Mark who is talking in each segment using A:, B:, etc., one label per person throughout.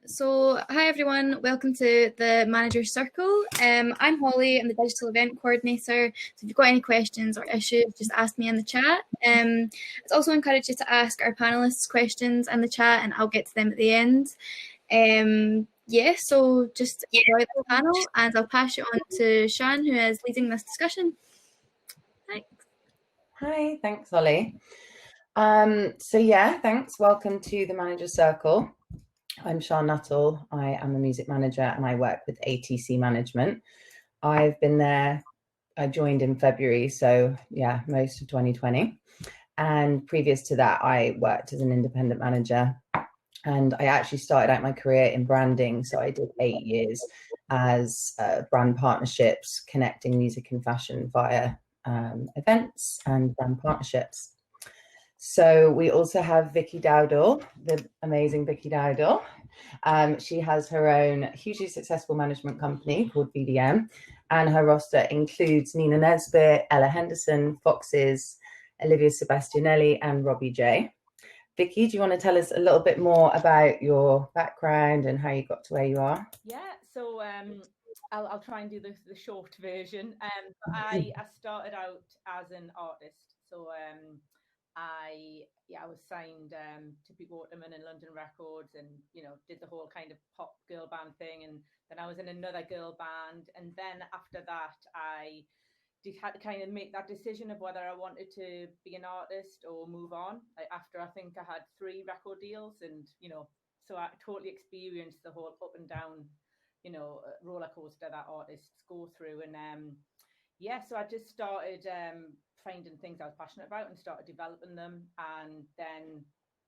A: So hi everyone, welcome to the Manager's Circle. I'm Holly, I'm the Digital Event Coordinator, so if you've got any questions or issues, just ask me in the chat. It's also encouraged you to ask our panellists questions in the chat and I'll get to them at the end. So just enjoy the panel and I'll pass you on to Shan, who is leading this discussion. Thanks.
B: Hi, thanks Holly. Thanks. Welcome to the Manager's Circle. I'm Shan Nuttall. I am a music manager and I work with ATC Management. I've been there, I joined in February, so yeah, most of 2020. And previous to that, I worked as an independent manager. And I actually started out my career in branding. So I did 8 years as brand partnerships, connecting music and fashion via events and brand partnerships. So we also have Vicky DOWDALL, the amazing Vicky DOWDALL. She has her own hugely successful management company called VDM, and her roster includes Nina Nesbitt, Ella Henderson, Foxes, Olivia Sebastianelli, and Robbie J. Vicky, do you want to tell us a little bit more about your background and how you got to where you are?
C: Yeah, so I'll try and do the short version. I started out as an artist, so I was signed to Pete Waterman and London Records, and did the whole kind of pop girl band thing, and then I was in another girl band, and then after that I had to kind of make that decision of whether I wanted to be an artist or move on. After I think I had 3 record deals, and so I totally experienced the whole up and down roller coaster that artists go through, and so I just started finding things I was passionate about and started developing them, and then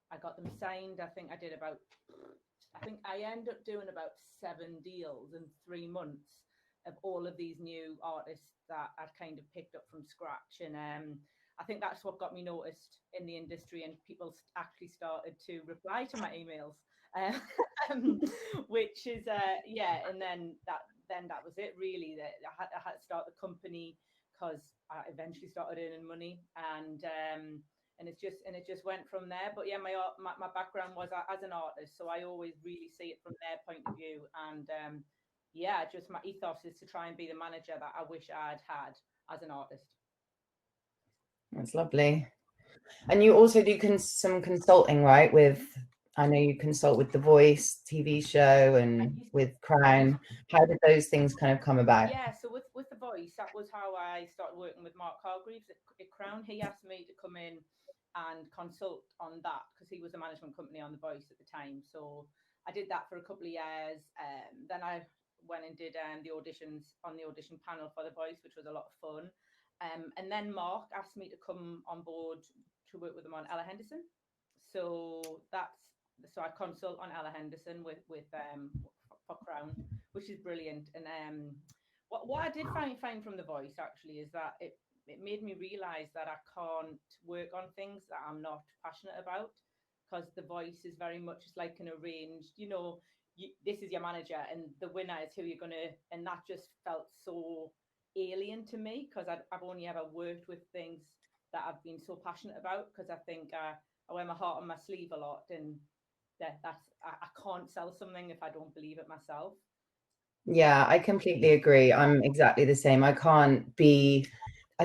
C: I got them signed. I think I ended up doing about 7 deals in 3 months of all of these new artists that I'd kind of picked up from scratch, and I think that's what got me noticed in the industry, and people actually started to reply to my emails, which is and then that was it really. That I had to start the company because I eventually started earning money, and it just went from there. But yeah, my background was as an artist, so I always really see it from their point of view, and just my ethos is to try and be the manager that I wish I'd had as an artist.
B: That's lovely. And you also do some consulting, right? I know you consult with The Voice TV show and with Crown. How did those things kind of come about?
C: Yeah, so with The Voice, that was how I started working with Mark Hargreaves at Crown. He asked me to come in and consult on that because he was a management company on The Voice at the time. So I did that for a couple of years. Then I went and did the auditions on the audition panel for The Voice, which was a lot of fun. And then Mark asked me to come on board to work with him on Ella Henderson. So I consult on Ella Henderson with for Crown, which is brilliant. And what I did find from The Voice actually is that it made me realize that I can't work on things that I'm not passionate about, because The Voice is very much like an arranged, this is your manager and the winner is who you're gonna, and that just felt so alien to me, because I've only ever worked with things that I've been so passionate about, because I think I wear my heart on my sleeve a lot, and I can't sell something if I don't believe it myself.
B: Yeah, I completely agree. I'm exactly the same. I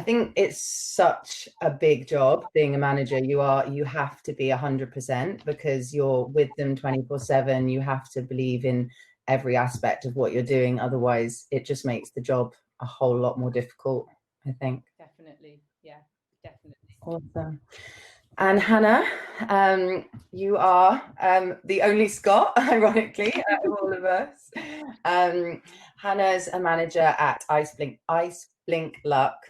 B: think it's such a big job being a manager. You have to be 100% because you're with them 24/7. You have to believe in every aspect of what you're doing. Otherwise, it just makes the job a whole lot more difficult, I think.
C: Definitely. Yeah, definitely.
B: Awesome. And Hannah, you are the only Scot, ironically, out of all of us. Hannah's a manager at Iceblink Luck,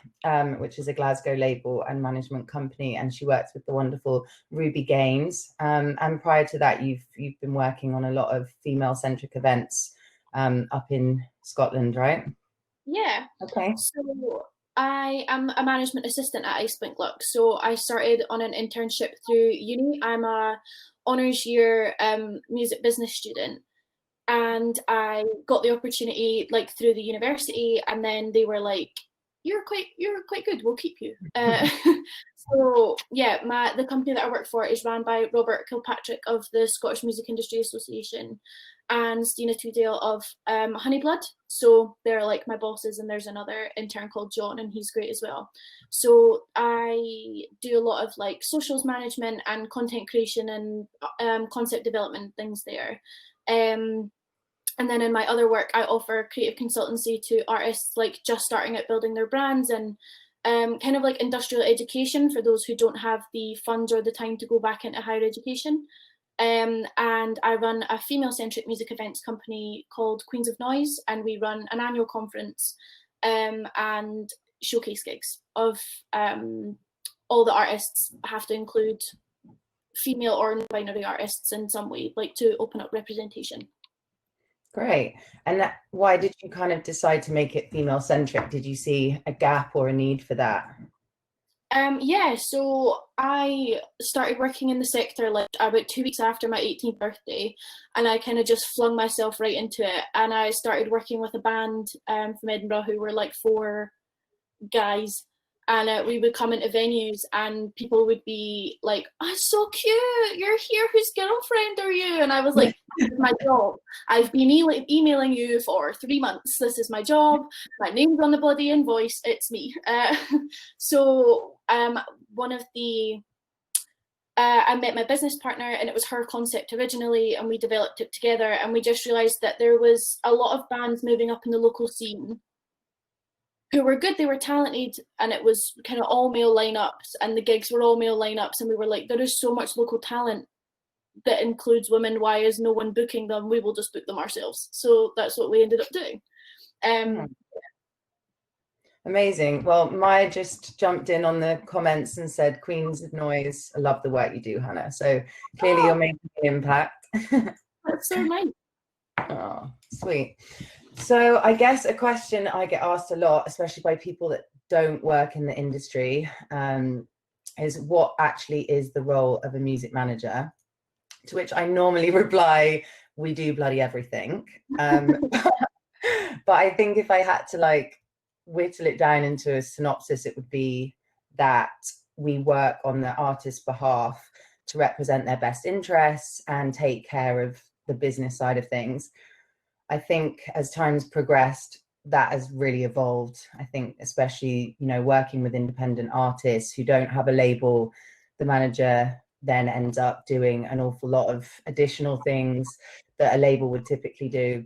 B: which is a Glasgow label and management company, and she works with the wonderful Ruby Gaines. And prior to that, you've been working on a lot of female-centric events up in Scotland, right?
D: Yeah.
B: Okay.
D: So I am a management assistant at Iceblink Luck. So I started on an internship through uni. I'm a honours year music business student, and I got the opportunity through the university, and then they were like, you're quite good, we'll keep you. So yeah, the company that I work for is run by Robert Kilpatrick of the Scottish Music Industry Association and Stina Tudale of Honeyblood. So they're like my bosses, and there's another intern called John, and he's great as well. So I do a lot of like socials management and content creation and concept development things there. And then in my other work, I offer creative consultancy to artists like just starting out building their brands, and kind of like industrial education for those who don't have the funds or the time to go back into higher education. And I run a female-centric music events company called Queens of Noise, and we run an annual conference and showcase gigs of all the artists have to include female or non-binary artists in some way, like to open up representation.
B: Great. And why did you kind of decide to make it female centric? Did you see a gap or a need for that?
D: Yeah, so I started working in the sector like about 2 weeks after my 18th birthday, and I kind of just flung myself right into it. And I started working with a band from Edinburgh who were like 4 guys, and we would come into venues and people would be like, "Oh, it's so cute, you're here, whose girlfriend are you?" And I was like, "This is my job. I've been emailing you for 3 months. This is my job. My name's on the bloody invoice. It's me." So one of the I met my business partner, and it was her concept originally, and we developed it together, and we just realized that there was a lot of bands moving up in the local scene who were good, they were talented, and it was kind of all male lineups, and the gigs were all male lineups, and we were like, there is so much local talent that includes women, why is no one booking them? We will just book them ourselves. So that's what we ended up doing.
B: Amazing. Well, Maya just jumped in on the comments and said, Queens of Noise, I love the work you do, Hannah. So clearly you're making an impact.
D: That's so nice.
B: Oh, sweet. So I guess a question I get asked a lot, especially by people that don't work in the industry, is what actually is the role of a music manager? To which I normally reply, we do bloody everything. But I think if I had to like whittle it down into a synopsis, it would be that we work on the artist's behalf to represent their best interests and take care of the business side of things. I think as time's progressed, that has really evolved. I think especially, you know, working with independent artists who don't have a label, the manager then ends up doing an awful lot of additional things that a label would typically do.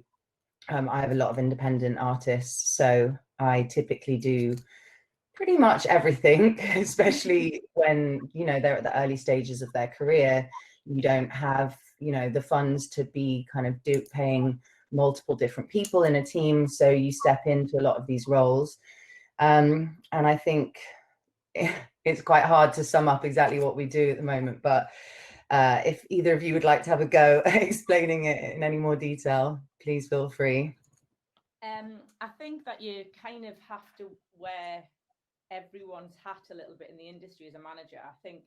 B: I have a lot of independent artists, so I typically do pretty much everything, especially when, you know, they're at the early stages of their career. You don't have, you know, the funds to be kind of paying multiple different people in a team, so you step into a lot of these roles, and I think it's quite hard to sum up exactly what we do at the moment, but if either of you would like to have a go at explaining it in any more detail, please feel free.
C: I think that you kind of have to wear everyone's hat a little bit in the industry as a manager. I think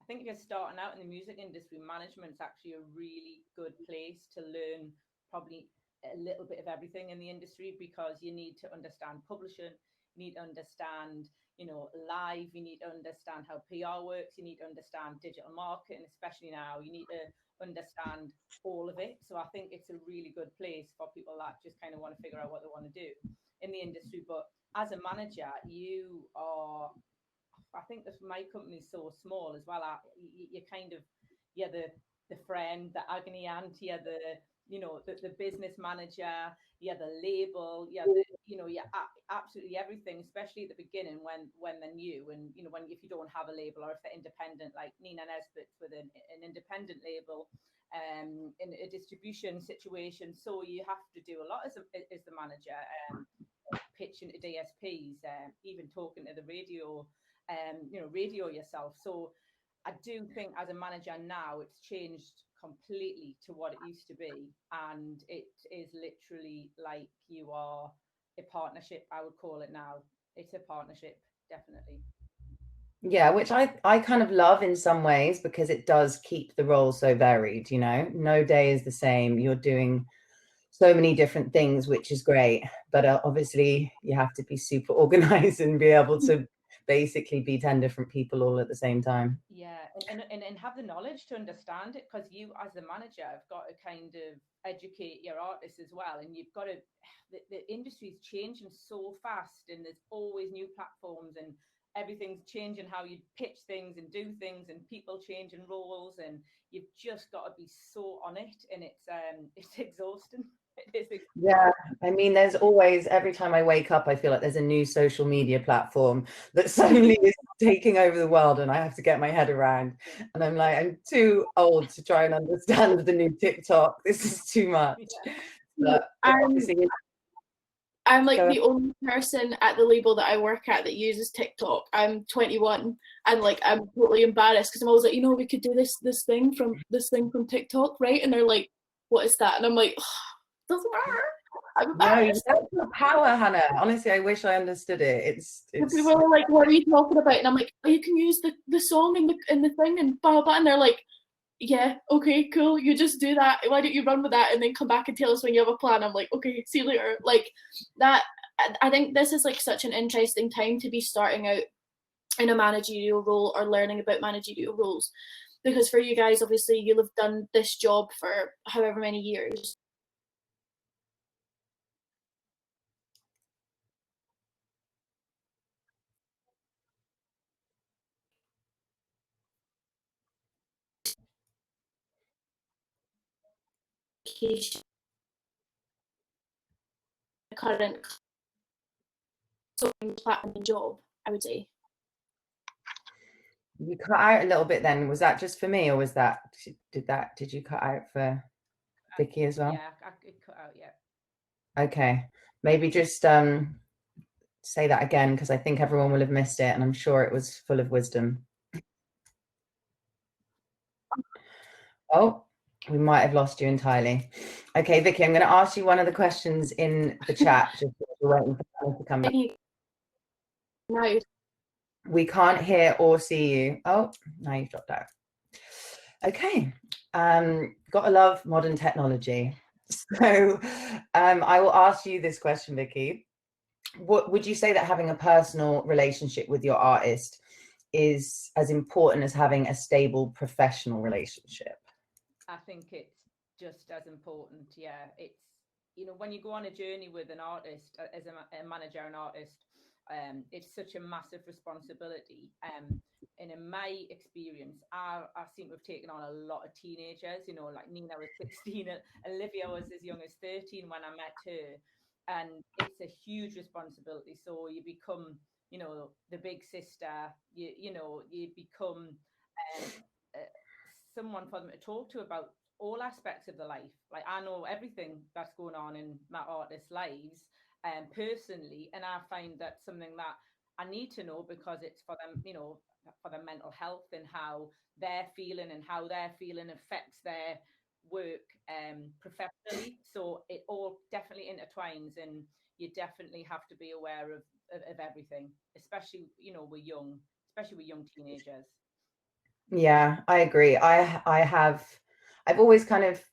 C: if you're starting out in the music industry, management's actually a really good place to learn probably a little bit of everything in the industry, because you need to understand publishing, you need to understand, you know, live, you need to understand how PR works, you need to understand digital marketing, especially now, you need to understand all of it. So I think it's a really good place for people that just kind of want to figure out what they want to do in the industry. But as a manager, you are, I think that my company's so small as well, you kind of, you're the friend, the agony aunt, you're the, you know, the business manager, you're the label, you're the, you know, you're absolutely everything, especially at the beginning when they're new, and, you know, when if you don't have a label, or if they're independent, like Nina Nesbitt's with an independent label in a distribution situation. So you have to do a lot as the manager, pitching to DSPs, even talking to the radio, you know, radio yourself. So I do think as a manager now, it's changed completely to what it used to be, and it is literally like you are a partnership. I would call it now. It's a partnership, definitely.
B: Yeah, which I kind of love in some ways, because it does keep the role so varied, you know, no day is the same. You're doing so many different things, which is great. But obviously you have to be super organized and be able to basically be 10 different people all at the same time.
C: Yeah, and have the knowledge to understand it, because you as the manager have got to kind of educate your artists as well, and you've got to, the industry is changing so fast, and there's always new platforms, and everything's changing how you pitch things and do things, and people changing roles, and you've just got to be so on it, and it's exhausting.
B: Yeah, I mean, there's always, every time I wake up, I feel like there's a new social media platform that suddenly is taking over the world, and I have to get my head around. And I'm like, I'm too old to try and understand the new TikTok. This is too much. But obviously,
D: I'm like the only person at the label that I work at that uses TikTok. I'm 21, and like I'm totally embarrassed because I'm always like, you know, we could do this thing from TikTok, right? And they're like, what is that? And I'm like, doesn't matter. I'm embarrassed.
B: No, that's the power, Hannah. Honestly, I wish I understood it. It's
D: people are like, what are you talking about? And I'm like, oh, you can use the song in the thing and blah blah blah. And they're like, yeah, okay, cool. You just do that. Why don't you run with that and then come back and tell us when you have a plan? I'm like, okay, see you later. Like that. I think this is like such an interesting time to be starting out in a managerial role or learning about managerial roles, because for you guys, obviously, you'll have done this job for however many years. Current platinum job, I would say.
B: You cut out a little bit then. Was that just for me, or was that, did you cut out for Vicky as well?
C: Yeah, it cut out, yeah.
B: Okay, maybe just say that again, because I think everyone will have missed it, and I'm sure it was full of wisdom. Oh, we might have lost you entirely. Okay, Vicky, I'm going to ask you one of the questions in the chat, just we're waiting for Hannah to come back.
D: No.
B: We can't hear or see you. Oh, now you've dropped out. Okay, gotta love modern technology. So I will ask you this question, Vicky. What would you say that having a personal relationship with your artist is as important as having a stable professional relationship?
C: I think it's just as important. Yeah, it's, you know, when you go on a journey with an artist, as a manager and artist, it's such a massive responsibility. And in my experience, I seem to have taken on a lot of teenagers. You know, like Nina was 16, Olivia was as young as 13 when I met her, and it's a huge responsibility. So you become, you know, the big sister. You know, you become someone for them to talk to about all aspects of the life. Like, I know everything that's going on in my artists' lives, personally, and I find that something that I need to know, because it's for them, you know, for their mental health, and how they're feeling, and how their feeling affects their work professionally. So it all definitely intertwines, and you definitely have to be aware of everything, especially, you know, especially with young teenagers.
B: Yeah, I agree. I've always kind of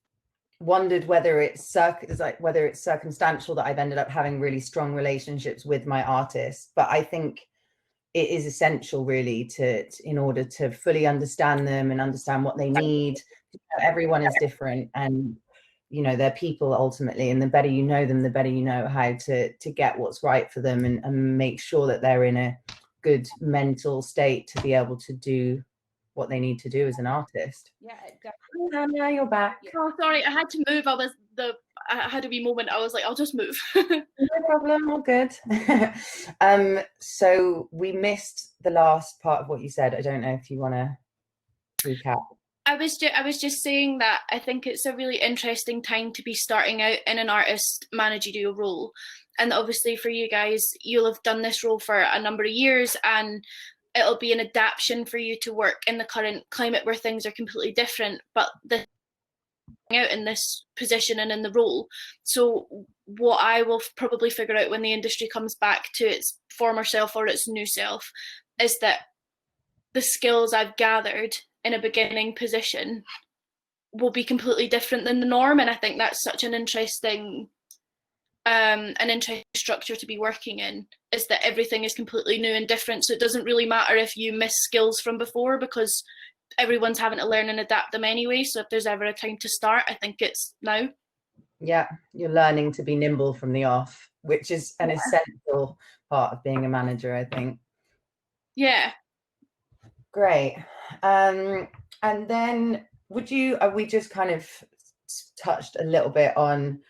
B: wondered whether it's circumstantial that I've ended up having really strong relationships with my artists, but I think it is essential, really, to in order to fully understand them and understand what they need. Everyone is different, and you know, they're people ultimately, and the better you know them, the better you know how to get what's right for them, and make sure that they're in a good mental state to be able to do what they need to do as an artist.
C: Yeah, definitely.
B: Hannah, you're back.
D: Oh, sorry, I had to move. I had a wee moment. I was like, I'll just move.
B: No problem, all good. So we missed the last part of what you said. I don't know if you want to recap.
D: I was just saying that I think it's a really interesting time to be starting out in an artist managerial role, and obviously for you guys, you'll have done this role for a number of years, and it'll be an adaptation for you to work in the current climate where things are completely different, but the out in this position and in the role. So what I will probably figure out when the industry comes back to its former self or its new self is that the skills I've gathered in a beginning position will be completely different than the norm. And I think that's such an interesting structure to be working in, is that everything is completely new and different. So it doesn't really matter if you miss skills from before, because everyone's having to learn and adapt them anyway. So if there's ever a time to start, I think it's now.
B: Yeah, you're learning to be nimble from the off, which is an essential part of being a manager, I think.
D: Yeah.
B: Great. And then we just kind of touched a little bit on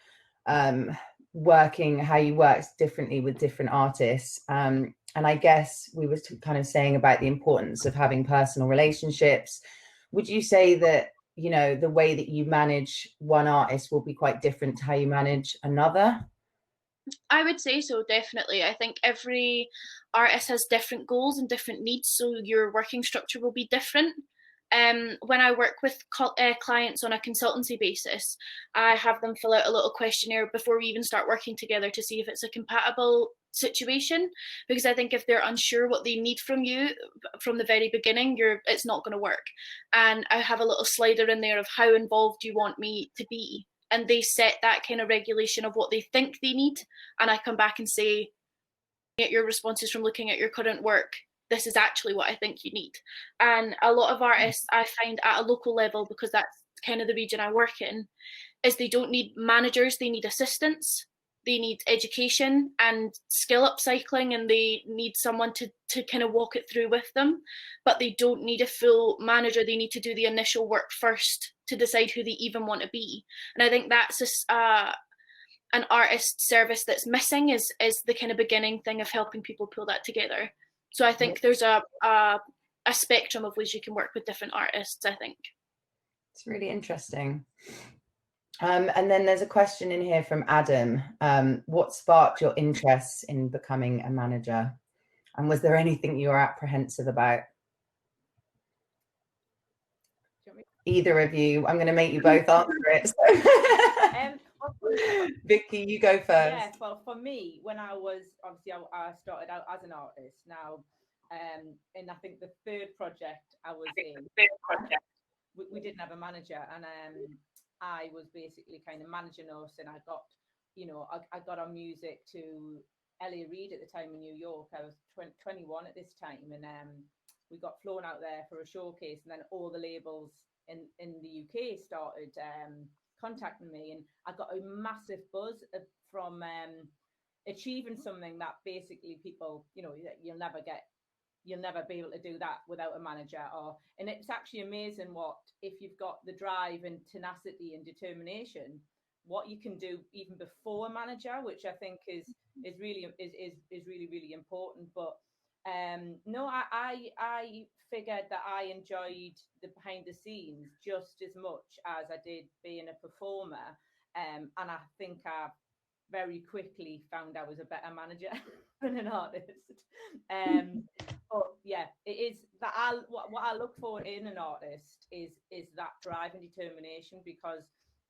B: working, how you work differently with different artists. And I guess we were kind of saying about the importance of having personal relationships. Would you say that, you know, the way that you manage one artist will be quite different to how you manage another?
D: I would say so, definitely. I think every artist has different goals and different needs, so your working structure will be different. When I work with clients on a consultancy basis, I have them fill out a little questionnaire before we even start working together to see if it's a compatible situation, because I think if they're unsure what they need from you from the very beginning, it's not going to work. And I have a little slider in there of how involved you want me to be, and they set that kind of regulation of what they think they need, and I come back and say, at your responses from looking at your current work, this is actually what I think you need. And a lot of artists, I find at a local level, because that's kind of the region I work in, is they don't need managers, they need assistants, they need education and skill upcycling, and they need someone to kind of walk it through with them, but they don't need a full manager. They need to do the initial work first to decide who they even want to be. And I think that's an artist service that's missing, is the kind of beginning thing of helping people pull that together. So I think there's a spectrum of ways you can work with different artists, I think.
B: It's really interesting. And then there's a question in here from Adam. What sparked your interest in becoming a manager? And was there anything you were apprehensive about? Either of you, I'm going to make you both answer it. Vicky, you go first.
C: Yeah, well, for me, when I was, obviously, I started out as an artist now, and I think the third project I was in, we didn't have a manager, and I was basically kind of managing us, and I got, you know, I got on music to Ellie Reid at the time in New York. I was 21 at this time, and we got flown out there for a showcase, and then all the labels in the UK started contacting me, and I got a massive buzz from achieving something that basically people, you know, you'll never be able to do that without a manager. And it's actually amazing what, if you've got the drive and tenacity and determination, what you can do even before a manager, which I think is really really important. But no, I figured that I enjoyed the behind the scenes just as much as I did being a performer, and I think I very quickly found I was a better manager than an artist. But yeah, it is that what I look for in an artist is that drive and determination, because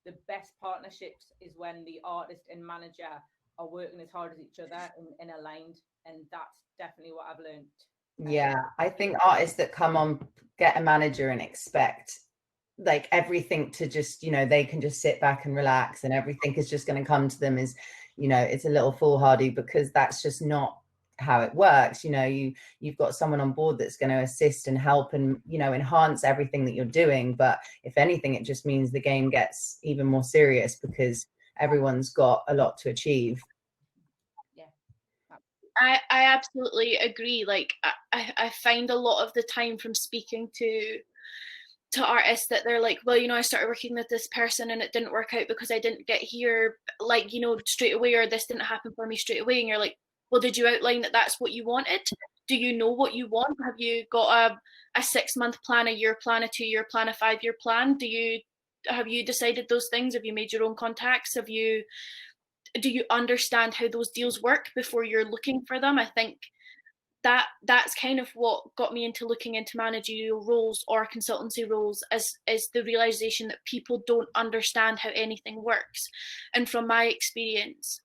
C: the best partnerships is when the artist and manager are working as hard as each other and aligned, and that's definitely what I've learned.
B: Yeah, I think artists that come on, get a manager and expect like everything to just, you know, they can just sit back and relax and everything is just going to come to them, is, you know, it's a little foolhardy, because that's just not how it works. You know, you've got someone on board that's going to assist and help and, you know, enhance everything that you're doing. But if anything, it just means the game gets even more serious, because everyone's got a lot to achieve.
D: I absolutely agree. Like I find a lot of the time from speaking to artists that they're like, well, you know, I started working with this person and it didn't work out because I didn't get here, like, you know, straight away, or this didn't happen for me straight away. And you're like, well, did you outline that that's what you wanted? Do you know what you want? Have you got a 6-month plan, a year plan, a 2-year plan, a 5-year plan? Have you decided those things? Have you made your own contacts? Do you understand how those deals work before you're looking for them? I think that's kind of what got me into looking into managerial roles or consultancy roles, is the realization that people don't understand how anything works. And from my experience,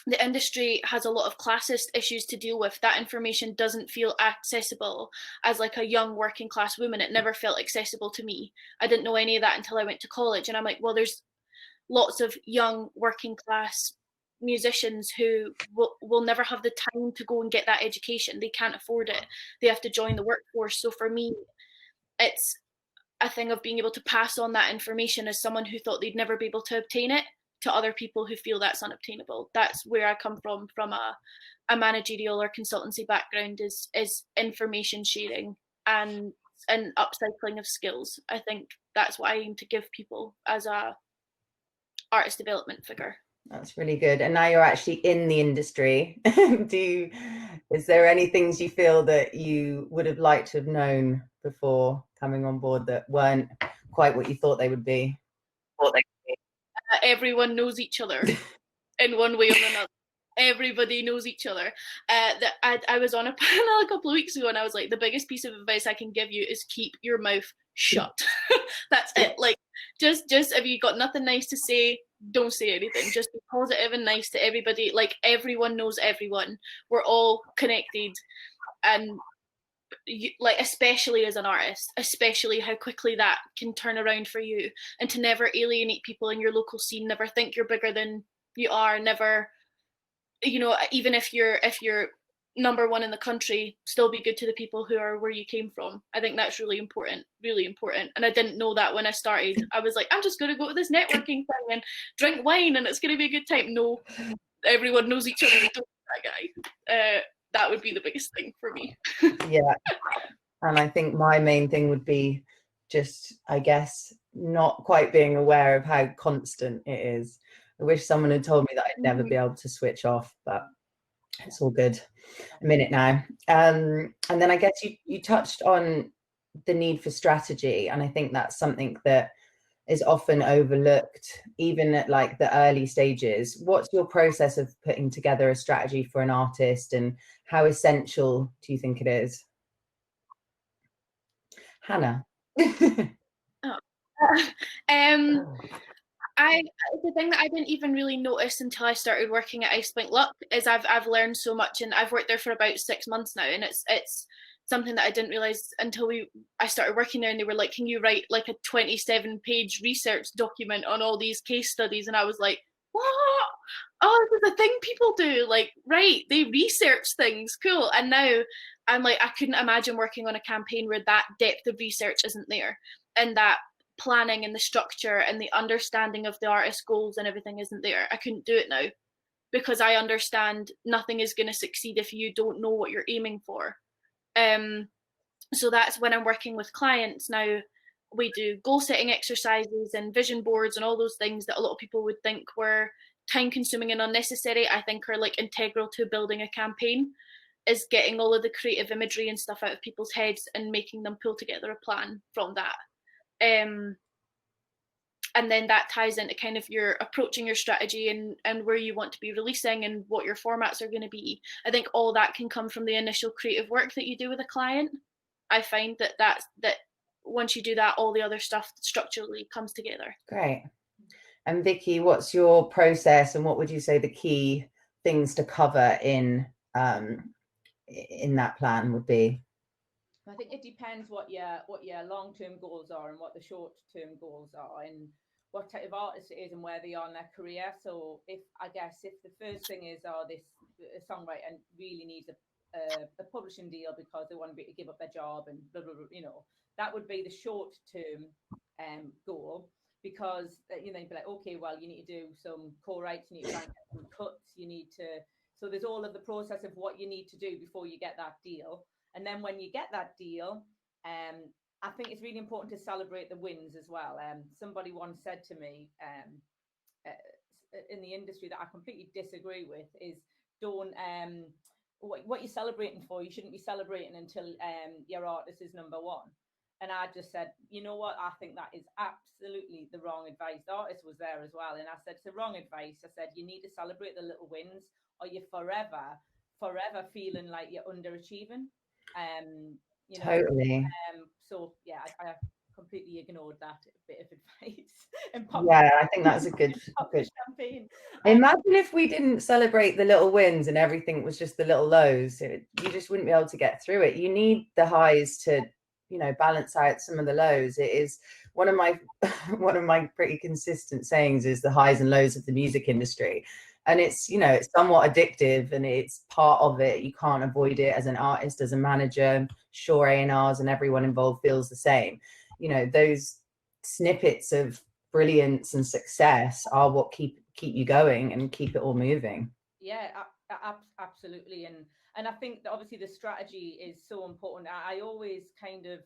D: the industry has a lot of classist issues to deal with. That information doesn't feel accessible as like a young working class woman. It never felt accessible to me. I didn't know any of that until I went to college, and I'm like, well, there's lots of young working class musicians who will never have the time to go and get that education. They can't afford it. They have to join the workforce. So for me, it's a thing of being able to pass on that information as someone who thought they'd never be able to obtain it to other people who feel that's unobtainable. That's where I come from a managerial or consultancy background, is information sharing and upcycling of skills. I think that's what I aim to give people as a artist development figure.
B: That's really good. And now you're actually in the industry. Is there any things you feel that you would have liked to have known before coming on board that weren't quite what you thought they would be?
D: Everyone knows each other in one way or another. Everybody knows each other. I was on a panel a couple of weeks ago, and I was like, the biggest piece of advice I can give you is keep your mouth shut. That's it. Like, just if you got nothing nice to say, don't say anything. Just be positive and nice to everybody. Like, everyone knows everyone. We're all connected, and like, especially as an artist, especially how quickly that can turn around for you, and to never alienate people in your local scene. Never think you're bigger than you are. Never, you know, even if you're number one in the country, still be good to the people who are where you came from. I think that's really important, and I didn't know that when I started. I was like, I'm just going to go to this networking thing and drink wine and it's going to be a good time. No, everyone knows each other. Don't know that guy. That would be the biggest thing for me.
B: Yeah. And I think my main thing would be just, I guess, not quite being aware of how constant it is. I wish someone had told me that I'd never be able to switch off, but it's all good. A minute now. And then I guess you touched on the need for strategy. And I think that's something that is often overlooked, even at like the early stages. What's your process of putting together a strategy for an artist, and how essential do you think it is? Hannah.
D: The thing that I didn't even really notice until I started working at Iceblink Luck is I've learned so much, and I've worked there for about 6 months now, and it's something that I didn't realize until I started working there, and they were like, can you write like a 27-page research document on all these case studies? And I was like, what? Oh, this is a thing people do. Like, right, they research things. Cool. And now I'm like, I couldn't imagine working on a campaign where that depth of research isn't there, and that planning and the structure and the understanding of the artist's goals and everything isn't there. I couldn't do it now, because I understand nothing is going to succeed if you don't know what you're aiming for. So that's when I'm working with clients now. We do goal setting exercises and vision boards and all those things that a lot of people would think were time consuming and unnecessary. I think are like integral to building a campaign, is getting all of the creative imagery and stuff out of people's heads and making them pull together a plan from that. And then that ties into kind of your approaching your strategy and where you want to be releasing and what your formats are going to be. I think all that can come from the initial creative work that you do with a client. I find that once you do that, all the other stuff structurally comes together.
B: Great. And Vicky, what's your process, and what would you say the key things to cover in that plan would be?
C: I think it depends what your long-term goals are and what the short-term goals are, and what type of artist it is and where they are in their career. So if the first thing is, this songwriter and really needs a publishing deal because they want to be able to give up their job and blah, blah, blah, that would be the short-term goal, because you'd be like, okay, well, you need to do some co-writes, you need to try and get some cuts, so there's all of the process of what you need to do before you get that deal. And then when you get that deal, I think it's really important to celebrate the wins as well. Somebody once said to me in the industry that I completely disagree with is, don't what you're celebrating for, you shouldn't be celebrating until your artist is number one. And I just said, you know what, I think that is absolutely the wrong advice. The artist was there as well. And I said, it's the wrong advice. I said, you need to celebrate the little wins, or you're forever feeling like you're underachieving.
B: Totally.
C: So yeah, completely ignored that bit of advice. And
B: yeah, I think that's a good.
C: Champagne.
B: Imagine if we didn't celebrate the little wins and everything was just the little lows. You just wouldn't be able to get through it. You need the highs to, you know, balance out some of the lows. It is one of my pretty consistent sayings is the highs and lows of the music industry. And it's, you know, it's somewhat addictive and it's part of it. You can't avoid it as an artist, as a manager. Sure, A&Rs and everyone involved feels the same. You know, those snippets of brilliance and success are what keep you going and keep it all moving.
C: Yeah, absolutely. And I think that obviously the strategy is so important. I always kind of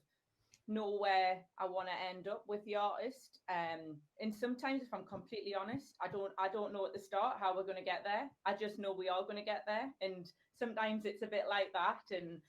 C: know where I want to end up with the artist. And sometimes, if I'm completely honest, I don't know at the start how we're going to get there. I just know we are going to get there. And sometimes it's a bit like that. And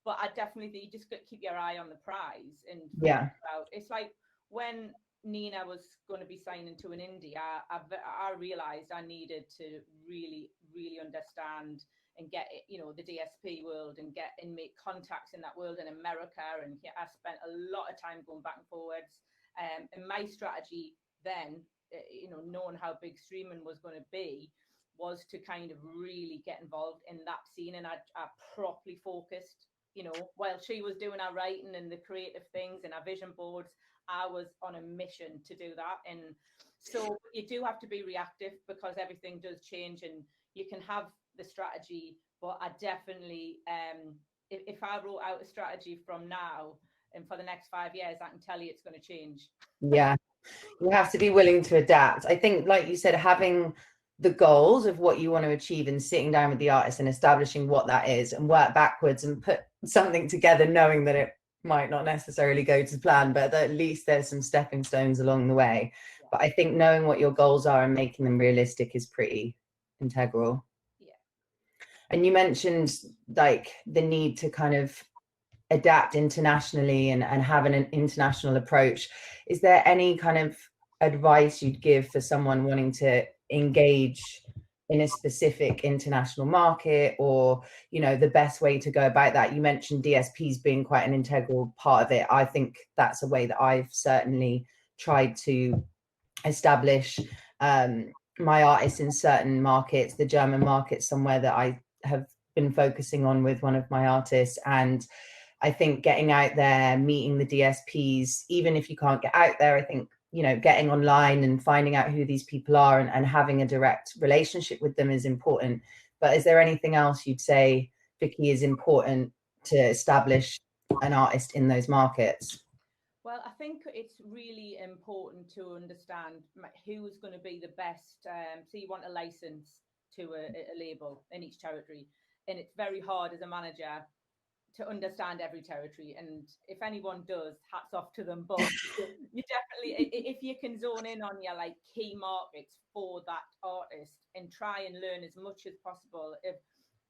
C: but I definitely think you just got to keep your eye on the prize. And
B: yeah,
C: it's like when Nina was going to be signing to an indie, I realized I needed to really understand and get it, you know, the DSP world and make contacts in that world in America. And I spent a lot of time going back and forwards. And my strategy then, you know, knowing how big streaming was going to be, was to kind of really get involved in that scene. And I properly focused, you know, while she was doing our writing and the creative things and our vision boards, I was on a mission to do that. And so you do have to be reactive because everything does change, and you can have the strategy, but I definitely, if I wrote out a strategy from now and for the next 5 years, I can tell you it's going to change.
B: Yeah, you have to be willing to adapt. I think, like you said, having the goals of what you want to achieve and sitting down with the artist and establishing what that is and work backwards and put something together, knowing that it might not necessarily go to plan, but at least there's some stepping stones along the way. Yeah. But I think knowing what your goals are and making them realistic is pretty integral. Yeah. And you mentioned like the need to kind of adapt internationally and have an international approach. Is there any kind of advice you'd give for someone wanting to engage in a specific international market, or, you know, the best way to go about that? You mentioned DSPs being quite an integral part of it. I think that's a way that I've certainly tried to establish my artists in certain markets. The German market, somewhere that I have been focusing on with one of my artists. And I think getting out there, meeting the DSPs, even if you can't get out there, I think, you know, getting online and finding out who these people are and having a direct relationship with them is important. But is there anything else you'd say, Vicky, is important to establish an artist in those markets?
C: Well, I think it's really important to understand who's going to be the best. So you want a license to a label in each territory. And it's very hard as a manager to understand every territory, and if anyone does, hats off to them. But you definitely, if you can zone in on your like key markets for that artist and try and learn as much as possible of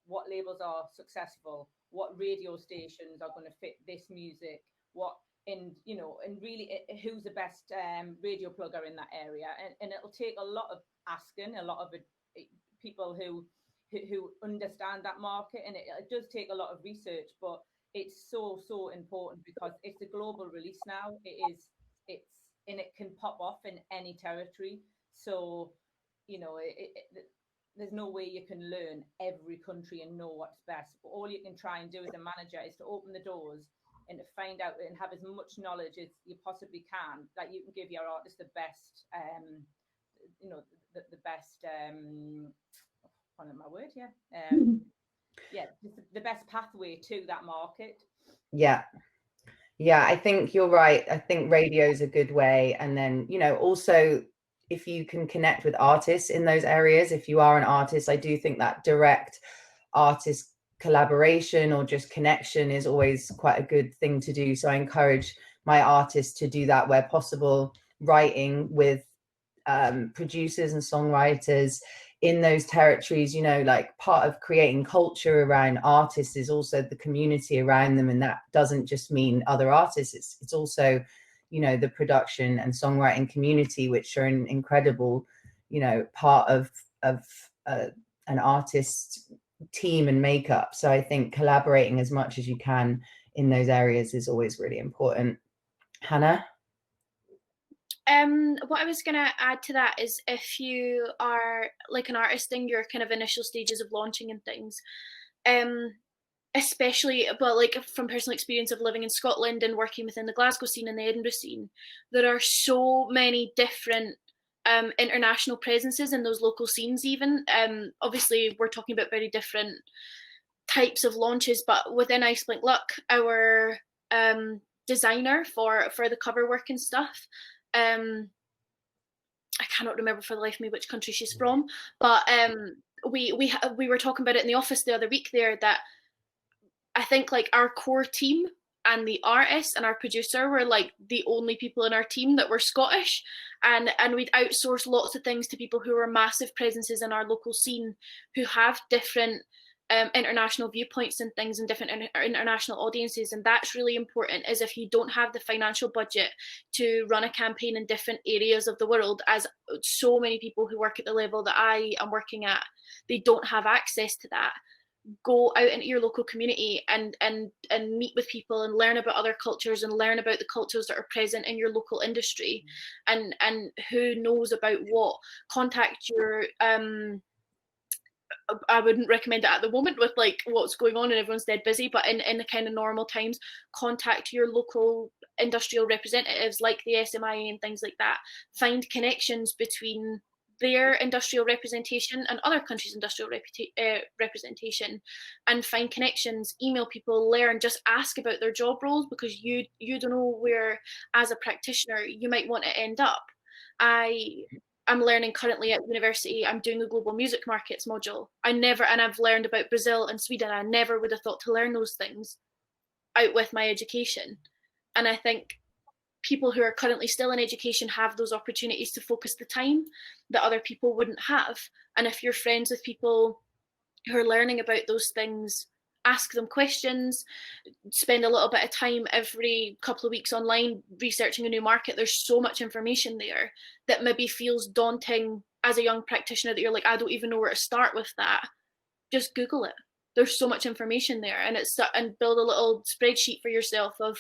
C: what labels are successful, what radio stations are going to fit this music, what, and you know, and really who's the best radio plugger in that area, and it'll take a lot of asking, a lot of people who understand that market, and it does take a lot of research, but it's so important because it's a global release now. And it can pop off in any territory. So, you know, there's no way you can learn every country and know what's best. But all you can try and do as a manager is to open the doors and to find out and have as much knowledge as you possibly can, that you can give your artist the best, you know, the best. My word, yeah, the best pathway to that market. Yeah,
B: I think you're right. I think radio is a good way. And then, you know, also if you can connect with artists in those areas, if you are an artist, I do think that direct artist collaboration or just connection is always quite a good thing to do. So I encourage my artists to do that where possible, writing with producers and songwriters in those territories. You know, like part of creating culture around artists is also the community around them, and that doesn't just mean other artists, it's also, you know, the production and songwriting community, which are an incredible, you know, part of an artist team and makeup. So I think collaborating as much as you can in those areas is always really important. Hannah?
D: What I was going to add to that is, if you are like an artist in your kind of initial stages of launching and things, especially, but like from personal experience of living in Scotland and working within the Glasgow scene and the Edinburgh scene, there are so many different international presences in those local scenes even. Obviously, we're talking about very different types of launches, but within Iceblink Luck, our designer for the cover work and stuff, I cannot remember for the life of me which country she's from, but we were talking about it in the office the other week there, that I think like our core team and the artist and our producer were like the only people in our team that were Scottish, and we'd outsource lots of things to people who were massive presences in our local scene, who have different international viewpoints and things and different international audiences. And that's really important, is if you don't have the financial budget to run a campaign in different areas of the world, as so many people who work at the level that I am working at, they don't have access to that. Go out into your local community and meet with people and learn about other cultures and learn about the cultures that are present in your local industry, and who knows about what. Contact your I wouldn't recommend it at the moment with like what's going on and everyone's dead busy, but in the kind of normal times, contact your local industrial representatives like the SMIA and things like that. Find connections between their industrial representation and other countries' industrial representation, and find connections, email people, learn, just ask about their job roles, because you don't know where, as a practitioner, you might want to end up. I'm learning currently at university, I'm doing the global music markets module. And I've learned about Brazil and Sweden. I never would have thought to learn those things out with my education. And I think people who are currently still in education have those opportunities to focus the time that other people wouldn't have. And if you're friends with people who are learning about those things, ask them questions, spend a little bit of time every couple of weeks online researching a new market. There's so much information there that maybe feels daunting as a young practitioner, that you're like, I don't even know where to start with that. Just Google it. There's so much information there, and build a little spreadsheet for yourself of,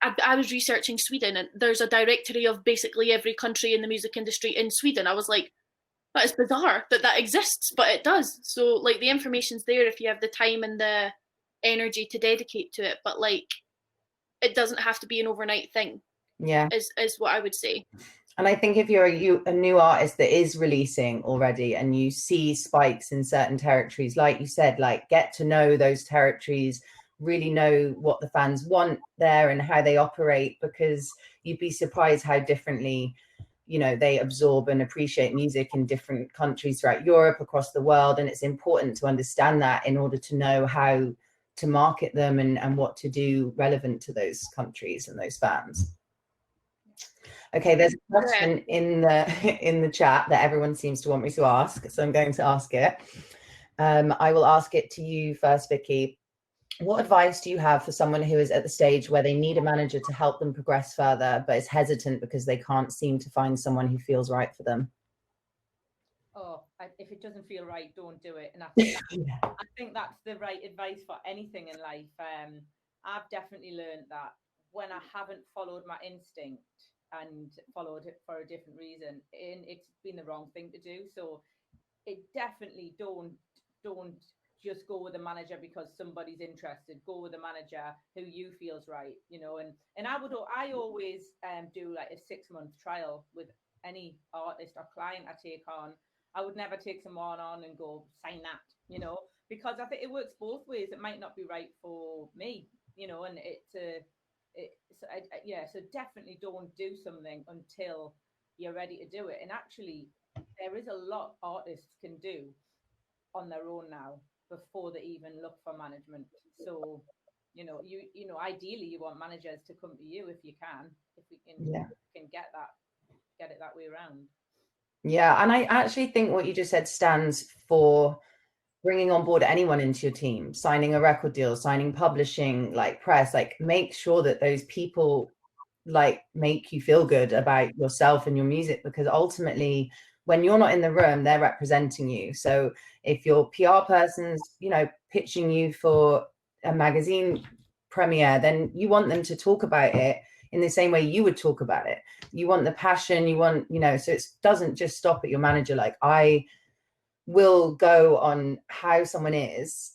D: I was researching Sweden, and there's a directory of basically every country in the music industry in Sweden. I was like, that is bizarre that exists, but it does. So like the information's there if you have the time and the energy to dedicate to it, but like it doesn't have to be an overnight thing.
B: Yeah,
D: is what I would say.
B: And I think if you're a new artist that is releasing already and you see spikes in certain territories, like you said, like get to know those territories, really know what the fans want there and how they operate, because you'd be surprised how differently, you know, they absorb and appreciate music in different countries throughout Europe, across the world. And it's important to understand that in order to know how to market them and what to do relevant to those countries and those fans. Okay, there's a question in the chat that everyone seems to want me to ask, so I'm going to ask it. I will ask it to you first, Vicky. What advice do you have for someone who is at the stage where they need a manager to help them progress further, but is hesitant because they can't seem to find someone who feels right for them?
C: If it doesn't feel right, don't do it. And I think that's the right advice for anything in life. I've definitely learned that when I haven't followed my instinct and followed it for a different reason, and it's been the wrong thing to do. So it definitely don't just go with a manager because somebody's interested. Go with a manager who you feels right, you know. And I always do like a 6-month trial with any artist or client I take on. I would never take someone on and go sign that, you know, because I think it works both ways. It might not be right for me, you know, and so definitely don't do something until you're ready to do it. And actually, there is a lot artists can do on their own now before they even look for management. So, you know, ideally you want managers to come to you if you can, if we can get it that way around.
B: Yeah, and I actually think what you just said stands for bringing on board anyone into your team, signing a record deal, signing publishing, like press, like make sure that those people like make you feel good about yourself and your music, because ultimately when you're not in the room, they're representing you. So if your PR person's, you know, pitching you for a magazine premiere, then you want them to talk about it in the same way you would talk about it. You want the passion, you want, you know, so it doesn't just stop at your manager. Like, I will go on how someone is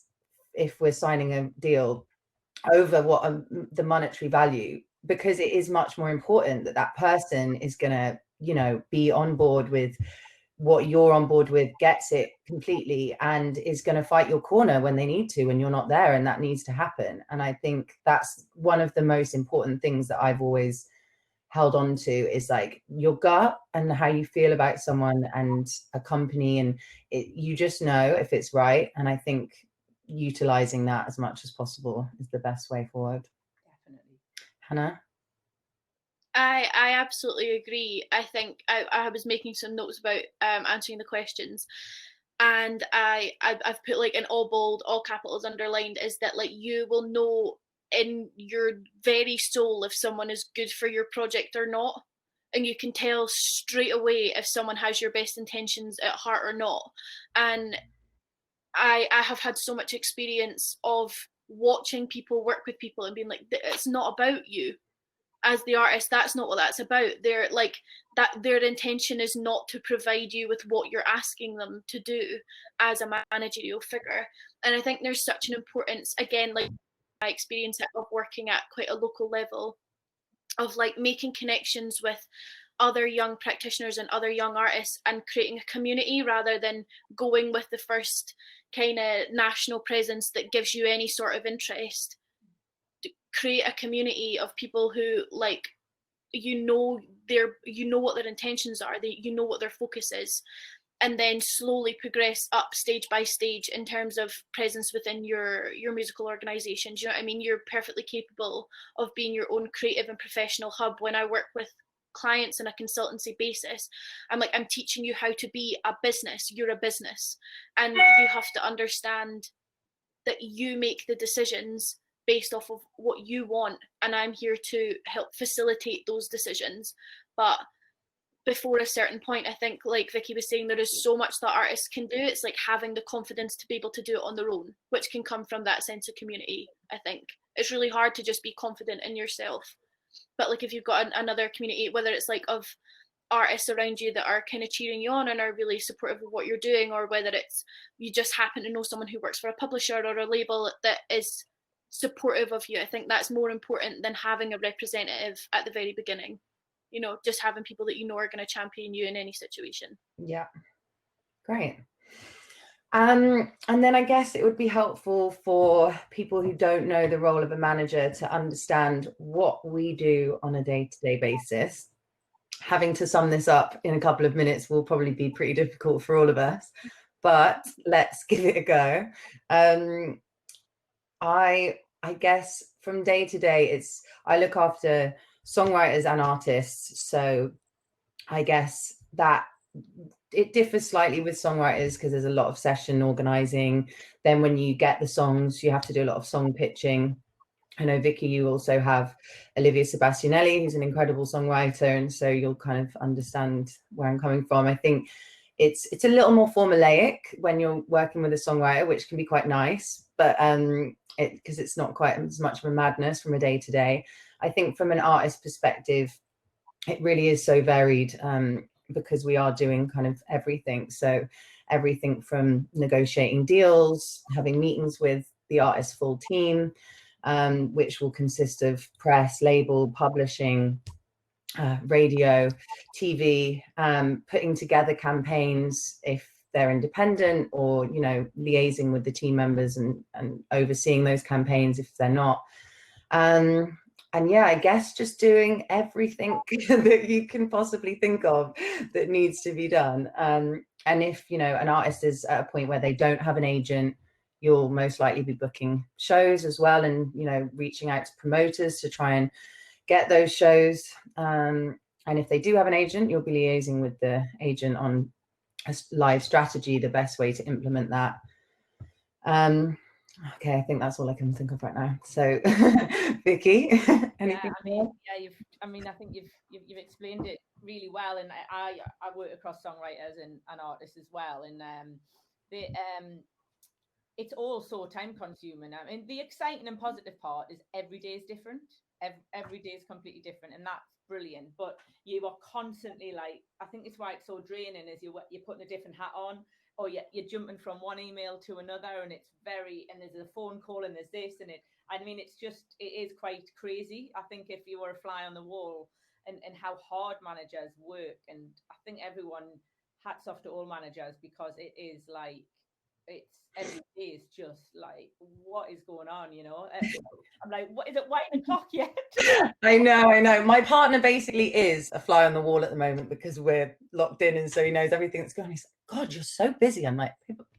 B: if we're signing a deal over what the monetary value, because it is much more important that that person is going to, you know, be on board with what you're on board with, gets it completely, and is going to fight your corner when they need to, when you're not there, and that needs to happen. And I think that's one of the most important things that I've always held on to, is like your gut and how you feel about someone and a company, and you just know if it's right. And I think utilizing that as much as possible is the best way forward.
C: Definitely.
B: Hannah?
D: I absolutely agree. I think I was making some notes about answering the questions, and I've put, like, in all bold, all capitals underlined, is that, like, you will know in your very soul if someone is good for your project or not, and you can tell straight away if someone has your best intentions at heart or not. And I have had so much experience of watching people work with people and being like, it's not about you as the artist. That's not what that's about. They're like, that their intention is not to provide you with what you're asking them to do as a managerial figure. And I think there's such an importance, again, like my experience of working at quite a local level, of like making connections with other young practitioners and other young artists and creating a community, rather than going with the first kind of national presence that gives you any sort of interest. Create a community of people who, like, you know what their intentions are, you know what their focus is, and then slowly progress up stage by stage in terms of presence within your musical organization. Do you know what I mean? You're perfectly capable of being your own creative and professional hub. When I work with clients on a consultancy basis, I'm like, I'm teaching you how to be a business. You're a business, and you have to understand that you make the decisions based off of what you want, and I'm here to help facilitate those decisions. But before a certain point, I think, like Vicky was saying, there is so much that artists can do. It's like having the confidence to be able to do it on their own, which can come from that sense of community. I think it's really hard to just be confident in yourself, but like if you've got another community, whether it's like of artists around you that are kind of cheering you on and are really supportive of what you're doing, or whether it's you just happen to know someone who works for a publisher or a label that is supportive of you, I think that's more important than having a representative at the very beginning. You know, just having people that you know are going to champion you in any situation.
B: Yeah, great. And then I guess it would be helpful for people who don't know the role of a manager to understand what we do on a day-to-day basis. Having to sum this up in a couple of minutes will probably be pretty difficult for all of us, but let's give it a go. I guess from day to day, I look after songwriters and artists. So I guess that it differs slightly with songwriters because there's a lot of session organizing. Then when you get the songs, you have to do a lot of song pitching. I know, Vicky, you also have Olivia Sebastianelli, who's an incredible songwriter, and so you'll kind of understand where I'm coming from. I think it's a little more formulaic when you're working with a songwriter, which can be quite nice, but because it's not quite as much of a madness from a day to day. I think from an artist perspective, it really is so varied because we are doing kind of everything. So everything from negotiating deals, having meetings with the artist's full team, which will consist of press, label, publishing, radio, TV, putting together campaigns if they're independent, or, you know, liaising with the team members and overseeing those campaigns if they're not. And yeah, I guess just doing everything that you can possibly think of that needs to be done. And if, you know, an artist is at a point where they don't have an agent, you'll most likely be booking shows as well, and, you know, reaching out to promoters to try and get those shows. And if they do have an agent, you'll be liaising with the agent on a live strategy, the best way to implement that. Okay, I think that's all I can think of right now. So, Vicky, anything more?
C: Yeah, I think you've explained it really well, and I work across songwriters and artists as well, and it's all so time consuming. I mean, the exciting and positive part is every day is different. every day is completely different, and that's brilliant. But you are constantly like, I think it's why it's so draining, is you're putting a different hat on, or you're jumping from one email to another, and there's a phone call, and there's this, and it is quite crazy. I think if you were a fly on the wall, and how hard managers work, and I think everyone, hats off to all managers, because it is like, it's every day is just like, what is going on, you know? I'm like, what is it, 1 o'clock yet?
B: I know. My partner basically is a fly on the wall at the moment because we're locked in, and so he knows everything that's going on. He's like, God, you're so busy. I'm like,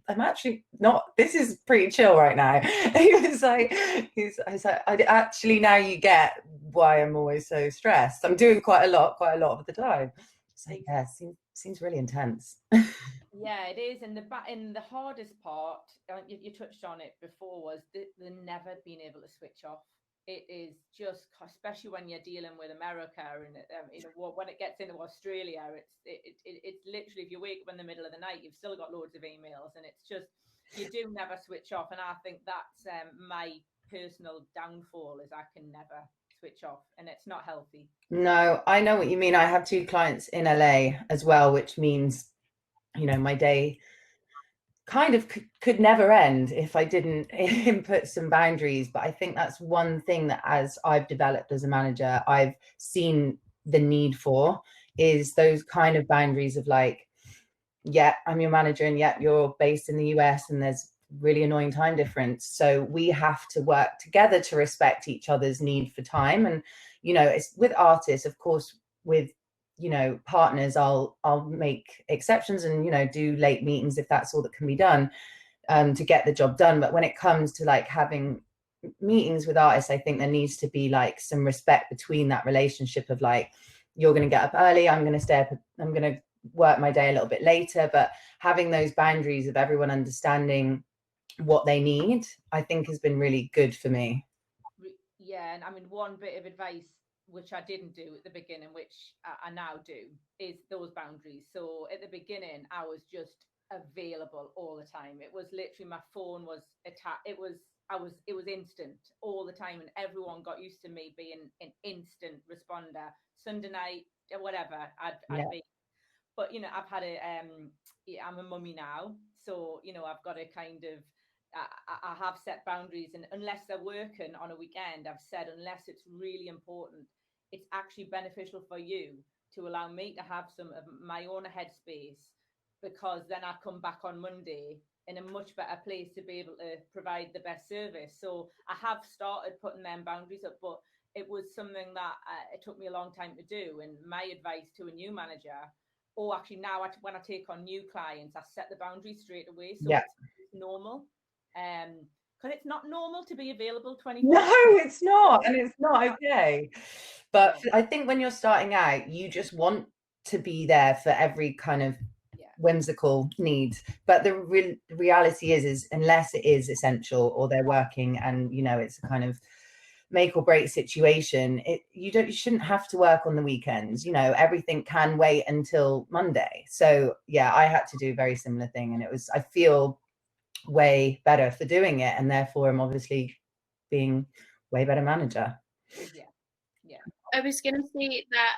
B: I'm actually not. This is pretty chill right now. I was like, actually, now you get why I'm always so stressed. I'm doing quite a lot of the time. It's like, yeah, seems really intense.
C: Yeah, it is. And the hardest part, you touched on it before, was the never being able to switch off. It is just, especially when you're dealing with America, and when it gets into Australia, it's literally, if you wake up in the middle of the night, you've still got loads of emails, and it's just, you do never switch off. And I think that's my personal downfall, is I can never switch off, and it's not healthy.
B: No, I know what you mean. I have 2 clients in LA as well, which means, you know, my day kind of could never end if I didn't input some boundaries. But I think that's one thing that, as I've developed as a manager, I've seen the need for, is those kind of boundaries of like, yeah, I'm your manager, and yet you're based in the US, and there's really annoying time difference. So we have to work together to respect each other's need for time. And, you know, it's with artists, of course, with, you know, partners, I'll make exceptions and, you know, do late meetings if that's all that can be done to get the job done. But when it comes to like having meetings with artists, I think there needs to be like some respect between that relationship of like, you're going to get up early, I'm going to stay up, I'm going to work my day a little bit later. But having those boundaries of everyone understanding what they need, I think has been really good for me.
C: Yeah, and I mean, one bit of advice which I didn't do at the beginning, which I now do, is those boundaries. So at the beginning, I was just available all the time. It was literally, my phone was it was instant all the time, and everyone got used to me being an instant responder. Sunday night, whatever, I'd be. But, you know, I've had I'm a mummy now, so, you know, I've got to kind of, I have set boundaries, and unless they're working on a weekend, I've said, unless it's really important, it's actually beneficial for you to allow me to have some of my own headspace, because then I come back on Monday in a much better place to be able to provide the best service. So I have started putting them boundaries up, but it was something that it took me a long time to do. And my advice to a new manager, or actually now when I take on new clients, I set the boundaries straight away. So it's normal. Because it's not normal to be available 24 hours.
B: No, it's not. And it's not okay. But I think when you're starting out, you just want to be there for every kind of whimsical need. But the reality is unless it is essential, or they're working and, you know, it's a kind of make or break situation, you shouldn't have to work on the weekends. You know, everything can wait until Monday. So yeah, I had to do a very similar thing, and I feel way better for doing it, and therefore I'm obviously being way better manager.
C: Yeah.
D: I was gonna say that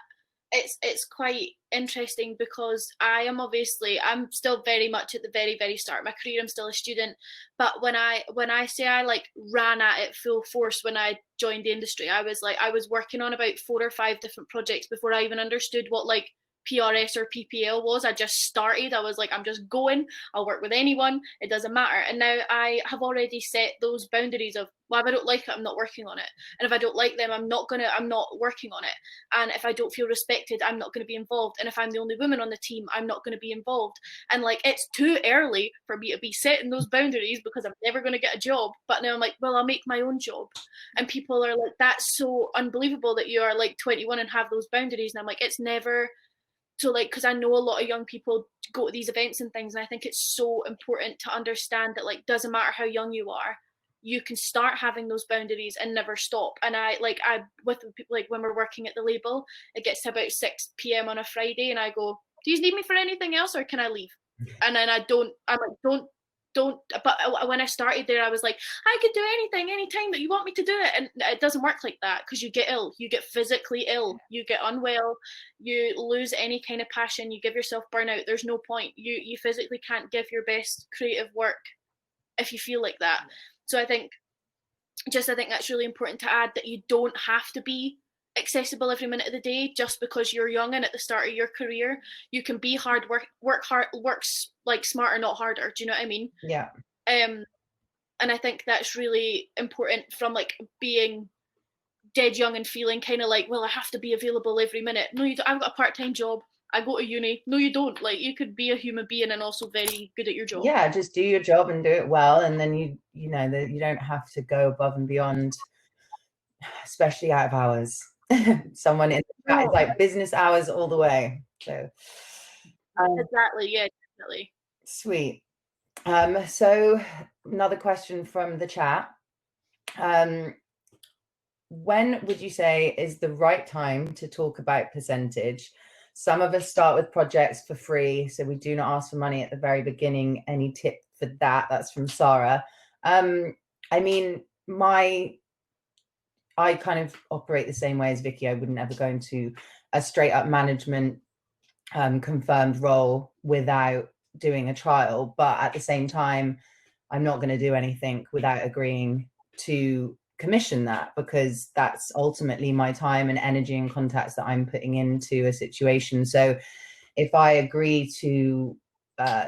D: it's quite interesting, because I'm still very much at the very, very start of my career. I'm still a student, but when I say I like ran at it full force when I joined the industry, I was working on about 4 or 5 different projects before I even understood what like PRS or PPL was. I just started. I was like, I'm just going. I'll work with anyone. It doesn't matter. And now I have already set those boundaries of, well, if I don't like it, I'm not working on it. And if I don't like them, I'm not working on it. And if I don't feel respected, I'm not going to be involved. And if I'm the only woman on the team, I'm not going to be involved. And like, it's too early for me to be setting those boundaries, because I'm never going to get a job. But now I'm like, well, I'll make my own job. And people are like, that's so unbelievable that you are like 21 and have those boundaries. And I'm like, it's never. So like, because I know a lot of young people go to these events and things, and I think it's so important to understand that like, doesn't matter how young you are, you can start having those boundaries and never stop. And with people, like when we're working at the label, it gets to about 6 p.m. on a Friday, and I go, do you need me for anything else, or can I leave? And then I'm like, don't don't, but when I started there, I was like, I could do anything, anytime that you want me to do it. And it doesn't work like that, because you get ill, you get physically ill, you get unwell, you lose any kind of passion, you give yourself burnout. There's no point. You physically can't give your best creative work if you feel like that. So I think that's really important to add, that you don't have to be accessible every minute of the day just because you're young and at the start of your career. You can be hard, work hard, works like smarter, not harder. Do you know what I mean?
B: Yeah.
D: And I think that's really important, from like being dead young and feeling kind of like, well, I have to be available every minute. No, you don't. I've got a part-time job. I go to uni. No, you don't. Like, you could be a human being and also very good at your job.
B: Yeah, just do your job and do it well, and then you know that you don't have to go above and beyond, especially out of hours. Someone in the chat is like, business hours all the way. So
D: exactly, yeah, definitely.
B: Sweet. So another question from the chat. When would you say is the right time to talk about percentage? Some of us start with projects for free, so we do not ask for money at the very beginning. Any tip for that? That's from Sarah. I mean, I kind of operate the same way as Vicky. I wouldn't ever go into a straight up management confirmed role without doing a trial. But at the same time, I'm not going to do anything without agreeing to commission that, because that's ultimately my time and energy and contacts that I'm putting into a situation. So if I agree to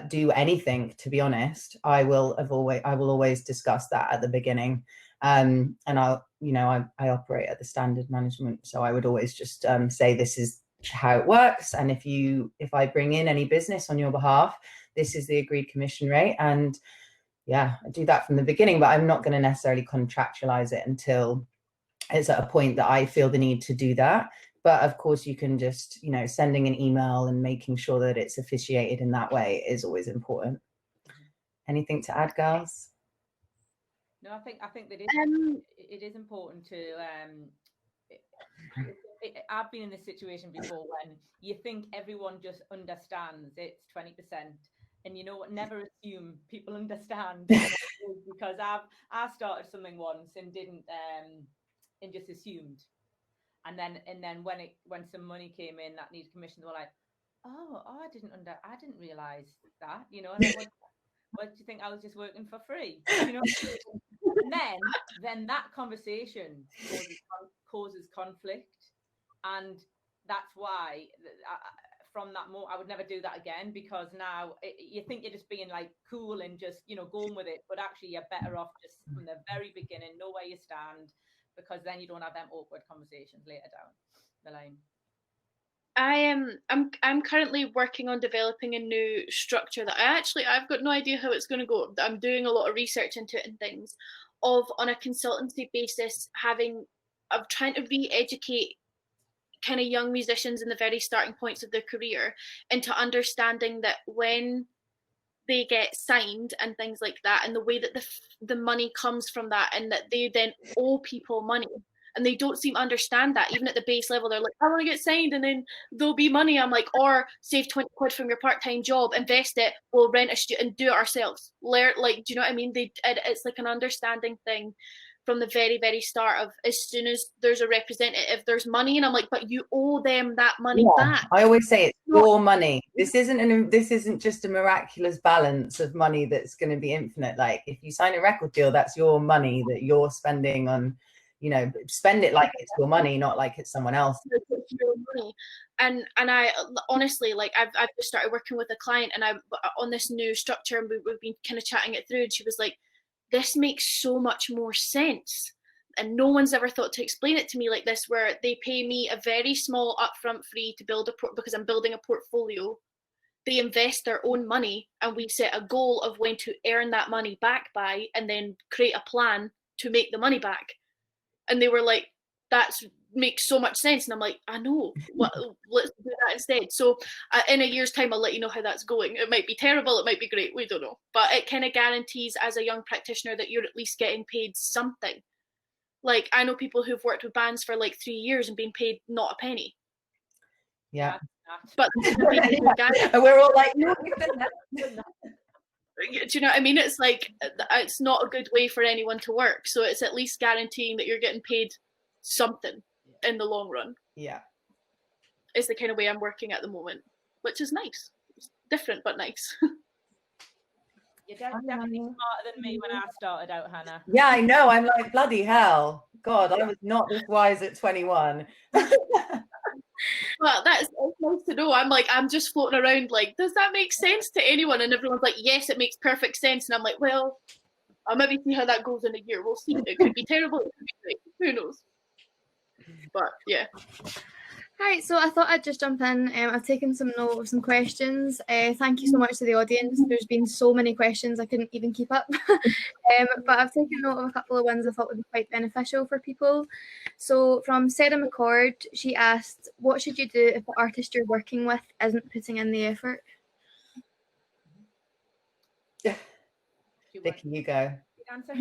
B: do anything, to be honest, I will always discuss that at the beginning. And I operate at the standard management, so I would always just say, this is how it works, and if I bring in any business on your behalf, this is the agreed commission rate. And yeah, I do that from the beginning, but I'm not going to necessarily contractualize it until it's at a point that I feel the need to do that. But of course, you can just, sending an email and making sure that it's officiated in that way is always important. Anything to add, girls?
C: No, I think that it is important to. I've been in this situation before when you think everyone just understands it's 20%, and you know what? Never assume people understand, because I started something once and didn't and just assumed, and then when some money came in that needed commission, they were like, oh, I didn't realize that, and what do you think? I was just working for free, and then that conversation causes conflict, and that's why from that moment I would never do that again, because now you think you're just being like cool and just going with it, but actually you're better off just from the very beginning, know where you stand, because then you don't have them awkward conversations later down the line.
D: I'm currently working on developing a new structure that I've got no idea how it's going to go. I'm doing a lot of research into it and things, on a consultancy basis, of trying to re-educate kind of young musicians in the very starting points of their career into understanding that when they get signed and things like that, and the way that the money comes from that, and that they then owe people money. And they don't seem to understand that. Even at the base level, they're like, I want to get signed and then there'll be money. I'm like, or save 20 quid from your part-time job, invest it, we'll rent a studio and do it ourselves. Do you know what I mean? It's like an understanding thing from the very, very start of, as soon as there's a representative, there's money. And I'm like, but you owe them that money back.
B: I always say it's your money. This isn't just a miraculous balance of money that's going to be infinite. Like, if you sign a record deal, that's your money that you're spending on, spend it like it's your money, not like it's someone else.
D: It's your money. And I honestly, like, I've just started working with a client, and I'm on this new structure, and we've been kind of chatting it through, and she was like, this makes so much more sense, and no one's ever thought to explain it to me like this, where they pay me a very small upfront fee to build because I'm building a portfolio. They invest their own money, and we set a goal of when to earn that money back by, and then create a plan to make the money back. And they were like, that makes so much sense. And I'm like, I know, let's do that instead. So in a year's time, I'll let you know how that's going. It might be terrible, it might be great, we don't know. But it kind of guarantees, as a young practitioner, that you're at least getting paid something. Like, I know people who've worked with bands for like 3 years and been paid not a penny.
B: Yeah.
D: But
B: and we're all like, no,
D: Do you know what I mean? It's like, it's not a good way for anyone to work. So it's at least guaranteeing that you're getting paid something in the long run.
B: Yeah.
D: Is the kind of way I'm working at the moment, which is nice. It's different, but nice.
C: You're definitely smarter than me when I started out, Hannah.
B: Yeah, I know. I'm like, bloody hell. God, I was not this wise at 21.
D: Well, that's nice to know. I'm just floating around like, does that make sense to anyone? And everyone's like, yes, it makes perfect sense. And I'm like, well, I'll maybe see how that goes in a year. We'll see. It could be terrible. It could be great. Who knows? But yeah.
A: All right, so I thought I'd just jump in. I've taken some note of some questions. Thank you so much to the audience. There's been so many questions I couldn't even keep up. But I've taken note of a couple of ones I thought would be quite beneficial for people. So from Sarah McCord, she asked, what should you do if the artist you're working with isn't putting in the effort?
B: Vicky, you go.
C: Answer.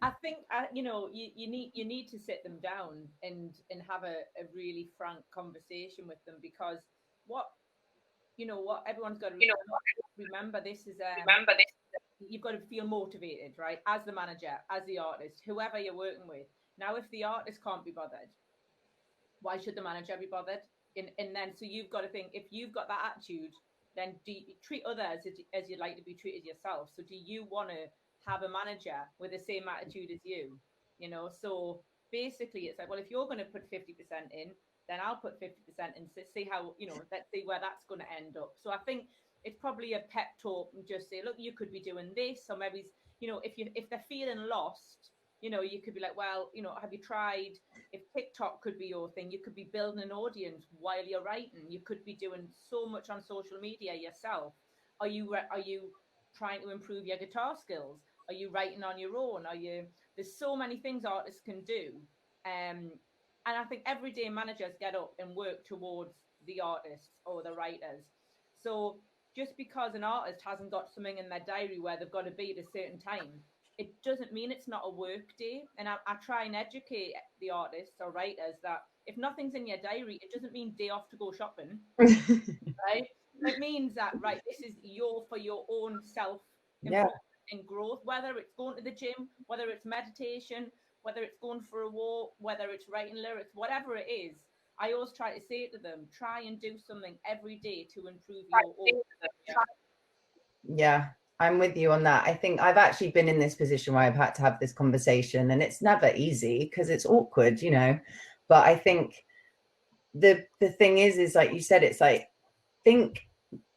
C: I think you need to sit them down and have a really frank conversation with them, because what everyone's got to remember this is you've got to feel motivated, right? As the manager, as the artist, whoever you're working with. Now, if the artist can't be bothered, why should the manager be bothered? And then so you've got to think, if you've got that attitude, then do you treat others as you'd like to be treated yourself. So do you want to have a manager with the same attitude as you? So basically it's like, well, if you're going to put 50% in, then I'll put 50% in, see how, let's see where that's going to end up. So I think it's probably a pep talk and just say, look, you could be doing this, or maybe, if they're feeling lost, you could be like, well, have you tried, if TikTok could be your thing, you could be building an audience while you're writing. You could be doing so much on social media yourself. Are you trying to improve your guitar skills? Are you writing on your own? There's so many things artists can do. And I think everyday managers get up and work towards the artists or the writers. So just because an artist hasn't got something in their diary where they've got to be at a certain time, it doesn't mean it's not a work day. And I try and educate the artists or writers that if nothing's in your diary, it doesn't mean day off to go shopping, right? It means that, right, this is for your own self improvement and growth, whether it's going to the gym, whether it's meditation, whether it's going for a walk, whether it's writing lyrics, whatever it is. I always try to say to them, try and do something every day to improve your own.
B: Yeah, I'm with you on that. I think I've actually been in this position where I've had to have this conversation, and it's never easy because it's awkward, but I think the thing is like you said, it's like,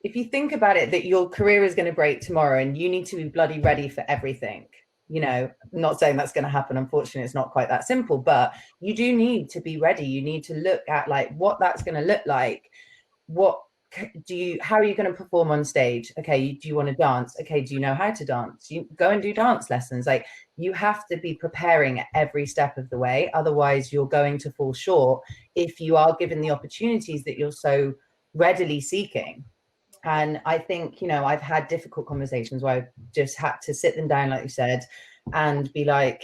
B: if you think about it, that your career is going to break tomorrow and you need to be bloody ready for everything. Not saying that's going to happen. Unfortunately, it's not quite that simple, but you do need to be ready. You need to look at like what that's going to look like. How are you going to perform on stage? Okay, do you want to dance? Okay, do you know how to dance? You go and do dance lessons. Like, you have to be preparing at every step of the way. Otherwise, you're going to fall short if you are given the opportunities that you're so readily seeking. And I think, I've had difficult conversations where I've just had to sit them down, like you said, and be like,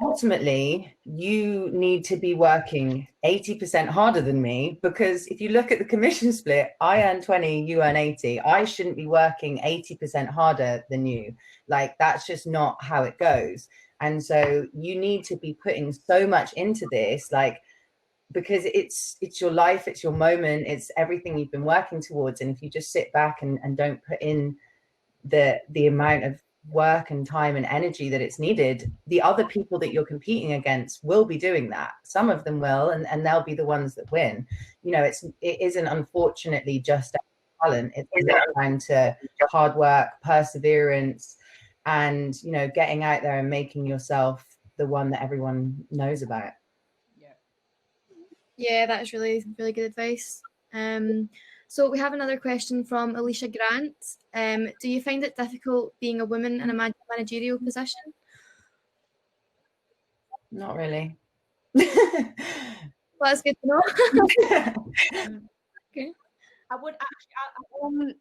B: ultimately, you need to be working 80% harder than me, because if you look at the commission split, I earn 20, you earn 80. I shouldn't be working 80% harder than you. Like, that's just not how it goes. And so you need to be putting so much into this, like, because it's your life, it's your moment, it's everything you've been working towards. And if you just sit back and don't put in the amount of work and time and energy that it's needed, the other people that you're competing against will be doing that. Some of them will, and they'll be the ones that win. It isn't, unfortunately, just talent. It's down to hard work, perseverance, and getting out there and making yourself the one that everyone knows about.
A: Yeah, that's really, really good advice. So we have another question from Alicia Grant. Do you find it difficult being a woman in a managerial position?
B: Not really.
A: Well, that's good to know. Okay.
C: I would actually.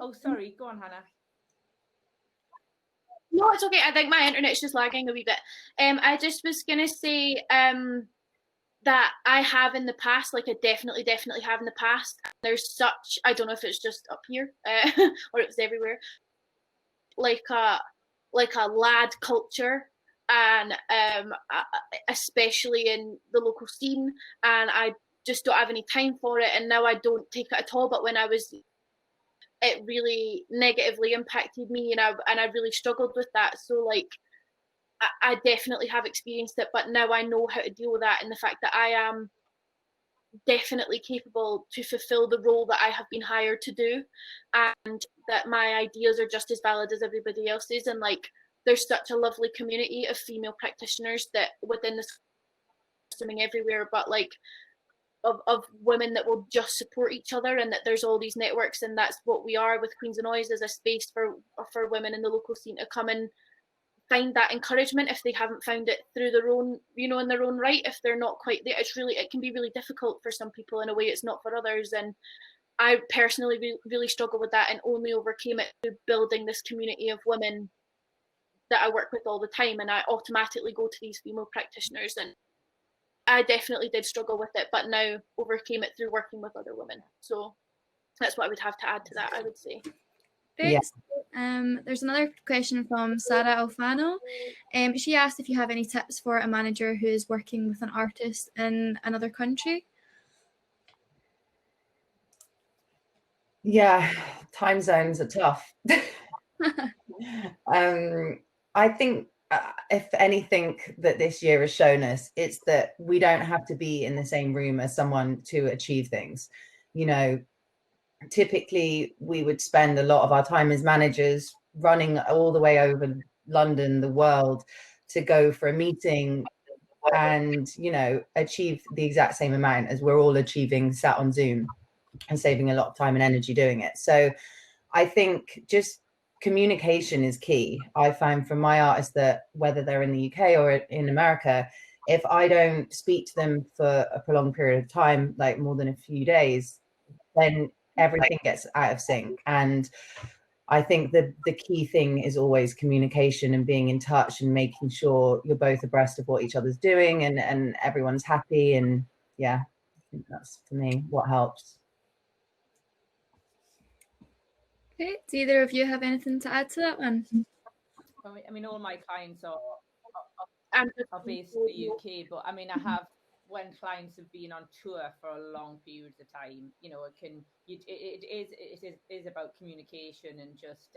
C: Oh, sorry. Go on, Hannah.
D: No, it's okay. I think my internet's just lagging a wee bit. I just was gonna say, that I have in the past, like I definitely have in the past. There's such, I don't know if it's just up here or it's everywhere, like a lad culture, and especially in the local scene, and I just don't have any time for it, and now I don't take it at all. But when I was, it really negatively impacted me, and I really struggled with that. So like I definitely have experienced it, but now I know how to deal with that, and the fact that I am definitely capable to fulfill the role that I have been hired to do, and that my ideas are just as valid as everybody else's. And like there's such a lovely community of female practitioners that within this, assuming everywhere, but like of women that will just support each other, and that there's all these networks, and that's what we are with Queens of Noise, as a space for women in the local scene to come and find that encouragement if they haven't found it through their own, you know, in their own right. If they're not quite there, it can be really difficult for some people in a way it's not for others. And I personally really struggle with that, and only overcame it through building this community of women that I work with all the time. And I automatically go to these female practitioners, and I definitely did struggle with it, but now overcame it through working with other women. So that's what I would have to add to that, I would say.
A: Great. Yeah. There's another question from Sarah Alfano. She asked if you have any tips for a manager who is working with an artist in another country.
B: Yeah, time zones are tough. I think if anything that this year has shown us, it's that we don't have to be in the same room as someone to achieve things. You know, typically we would spend a lot of our time as managers running all the way over London, the world, to go for a meeting and, you know, achieve the exact same amount as we're all achieving sat on Zoom, and saving a lot of time and energy doing it. So I think just communication is key. I find from my artists that whether they're in the UK or in America, if I don't speak to them for a prolonged period of time, like more than a few days, then everything gets out of sync. And I think that the key thing is always communication and being in touch and making sure you're both abreast of what each other's doing, and everyone's happy. And yeah, I think that's for me what helps.
A: Okay, do either of you have anything to add to that one?
C: I mean, all my clients are based in the UK, but I mean, I have, when clients have been on tour for a long period of time, you know, it is about communication and just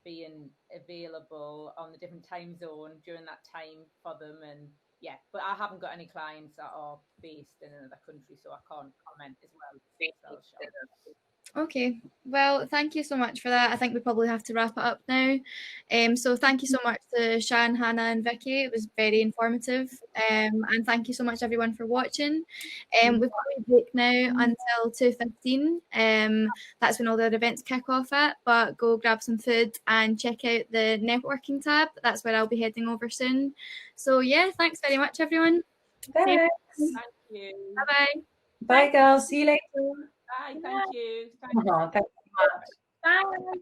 C: being available on the different time zone during that time for them. And yeah, but I haven't got any clients that are based in another country, so I can't comment as well.
A: Okay, well, thank you so much for that. I think we probably have to wrap it up now. So thank you so much to Shan, Hannah and Vicky. It was very informative. And thank you so much everyone for watching. We've got a break now until 2:15. That's when all the other events kick off at, but go grab some food and check out the networking tab. That's where I'll be heading over soon. So yeah, thanks very much everyone.
B: Thanks.
C: Thank you.
A: Bye-bye.
B: Bye girls, see you later.
C: Bye, thank you.
B: Thanks so much.
D: Bye.